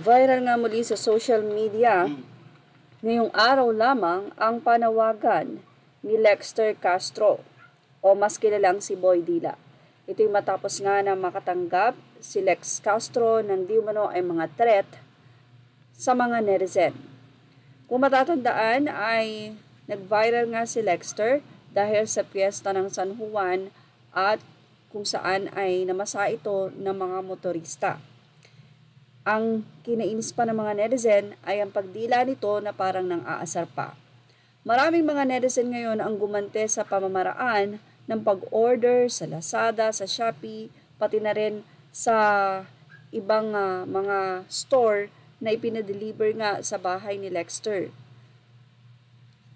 Nag-viral nga muli sa social media ngayong araw lamang ang panawagan ni Lexter Castro o mas kilalang si Boy Dila. Ito'y matapos nga na makatanggap si Lex Castro ng di umano ay mga threat sa mga netizen. Kung matatandaan ay nag-viral nga si Lexter dahil sa piyesta ng San Juan at kung saan ay namasa ito ng mga motorista. Ang kinainis pa ng mga netizen ay ang pagdila nito na parang nang aasar pa. Maraming mga netizen ngayon ang gumante sa pamamaraan ng pag-order sa Lazada, sa Shopee, pati na rin sa ibang mga store na ipinadeliver nga sa bahay ni Lexter.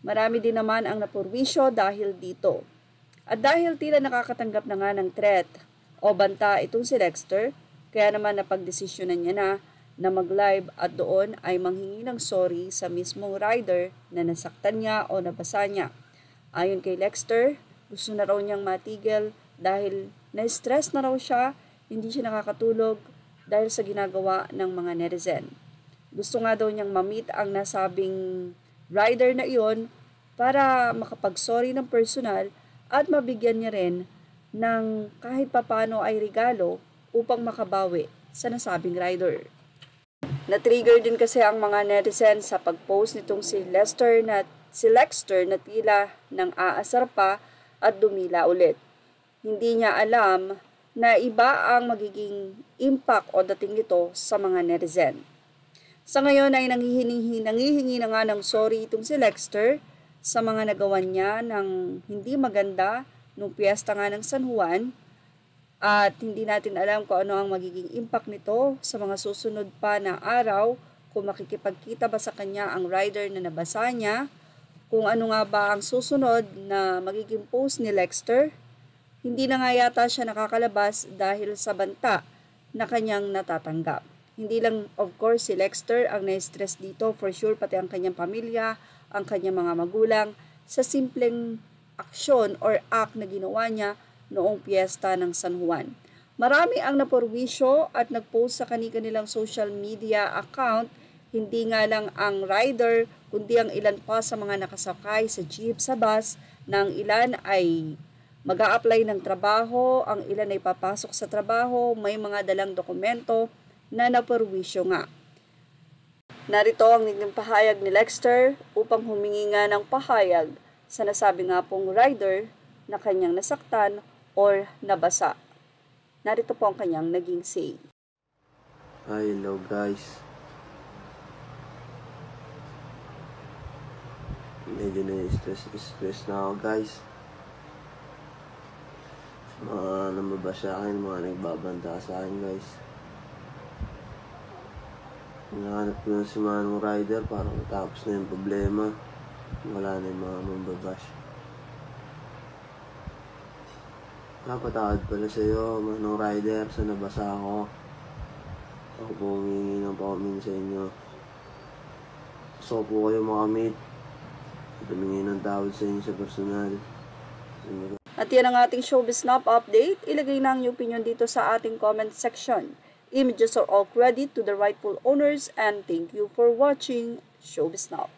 Marami din naman ang napurwisyo dahil dito. At dahil tila nakakatanggap na nga ng threat o banta itong si Lexter, kaya naman napagdesisyonan niya na mag-live at doon ay manghingi ng sorry sa mismong rider na nasaktan niya o nabasa niya. Ayon kay Lexter, gusto na raw niyang matigil dahil na-stress na raw siya, hindi siya nakakatulog dahil sa ginagawa ng mga netizen. Gusto nga daw niyang ma-meet ang nasabing rider na iyon para makapag-sorry ng personal at mabigyan niya rin ng kahit papano ay regalo upang makabawi sa nasabing rider. Na-trigger din kasi ang mga netizen sa pag-post nitong si Lexter na tila nang aasar pa at dumila ulit. Hindi niya alam na iba ang magiging impact o dating nito sa mga netizen. Sa ngayon ay nangihingi na nga ng sorry itong si Lexter sa mga nagawa niya ng hindi maganda nung piyesta nga ng San Juan. At hindi natin alam kung ano ang magiging impact nito sa mga susunod pa na araw, kung makikipagkita ba sa kanya ang rider na nabasa niya, kung ano nga ba ang susunod na magiging post ni Lexter. Hindi na nga yata siya nakakalabas dahil sa banta na kanyang natatanggap. Hindi lang of course si Lexter ang na-stress dito, for sure pati ang kanyang pamilya, ang kanyang mga magulang, sa simpleng aksyon or act na ginawa niya noong piyesta ng San Juan. Marami ang napurwisyo at nagpost sa kanilang social media account, hindi nga lang ang rider, kundi ang ilan pa sa mga nakasakay sa jeep, sa bus, na ang ilan ay mag-a-apply ng trabaho, ang ilan ay papasok sa trabaho, may mga dalang dokumento na napurwisyo nga. Narito ang naging pahayag ni Lexter upang humingi nga ng pahayag sa nasabi nga pong rider na kanyang nasaktan or nabasa. Narito po ang kanyang naging say. Hello guys. Medyo na-stress na ako guys. Mga namabasa akin, mga nagbabanta sa akin guys. Hinahanap ko na si Manong Rider para matapos na yung problema. Wala na yung mga mambabash. Napatawad pala sa'yo, Manong Rider, sa nabasa ako. Ako po humingi ng paumin sa inyo. Gusto po kayo makamit. Humingi ng tawad sa inyo sa personal. At yan ang ating Showbiz Snap update. Ilagay na ang inyong opinion dito sa ating comment section. Images are all credit to the rightful owners and thank you for watching Showbiz Snap.